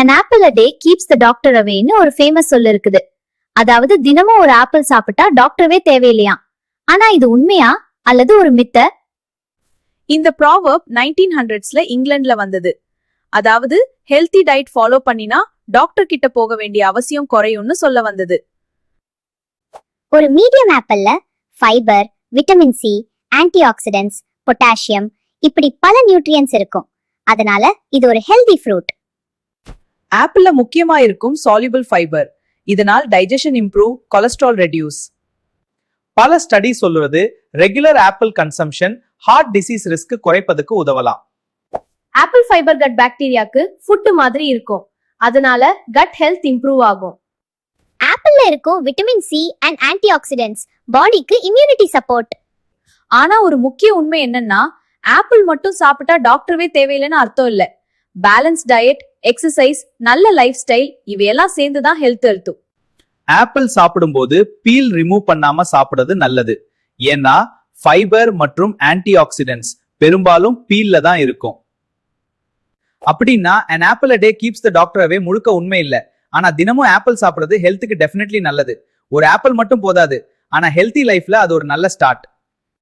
an apple a day keeps the doctor awayன்னு ஒரு famous சொல்ல இருக்குது. அதாவது தினமும் ஒரு ஆப்பிள் சாப்பிட்டா டாக்டரவே தேவையில்லையா? ஆனா இது உண்மையா அல்லது ஒரு மித்த? இந்த ப்ராவர்ப் 1900ஸ்ல இங்கிலாந்துல வந்தது. அதாவது ஹெல்தி டயட் ஃபாலோ பண்ணினா டாக்டர் கிட்ட போக வேண்டிய அவசியம் குறையும்னு சொல்ல வந்தது. ஒரு மீடியம் ஆப்பிள்ல fibre, vitamin C, antioxidants, potassium இப்படி பல நியூட்ரியன்ஸ் இருக்கும். அதனால இது ஒரு ஹெல்தி ஃப்ரூட். ஆப்பிள்ல முக்கியமா இருக்கும் சால்யூபிள் ஃபைபர். இதனால் டைஜஷன் இம்ப்ரூவ், கொலஸ்ட்ரால் ரெடியூஸ். பல ஸ்டடி சொல்றது regular apple consumption heart disease risk குறைப்பதுக்கு உதவலாம். ஆப்பிள் ஃபைபர் கட் பாக்டீரியாக்கு ஃபுட் மாதிரி இருக்கும். அதனால கட் ஹெல்த் இம்ப்ரூவ் ஆகும். ஆப்பிள்ல இருக்கும் vitamin C and antioxidants பாடிக்கு இம்யூனிட்டி சப்போர்ட். ஆனா ஒரு முக்கிய உண்மை என்னன்னா, ஆப்பிள் மட்டும் சாப்பிட்டா டாக்டர்வே தேவையில்லைன்னு அர்த்தம் இல்ல. பேலன்ஸ் டயட், எக்ஸசைஸ், நல்ல லைஃப் ஸ்டைல் இவையெல்லாம் சேர்ந்துதான் ஹெல்த் அழுத்தும். ஆப்பிள் சாப்பிடும்போது பீல் ரிமூவ் பண்ணாம சாப்பிடுறது நல்லது. ஏன்னா ஃபைபர் மற்றும் ஆன்டி ஆக்சிடென்ட்ஸ் பெரும்பாலும் பீல்ல தான் இருக்கும். அப்படின்னா an apple a day keeps the doctor away முழுக்க உண்மை இல்ல. ஆனா தினமும் ஆப்பிள் சாப்பிடுறது ஹெல்த்துக்கு டெஃபினெட்லி நல்லது. ஒரு ஆப்பிள் மட்டும் போதாது, ஆனா ஹெல்தி லைஃப்ல அது ஒரு நல்ல ஸ்டார்ட்.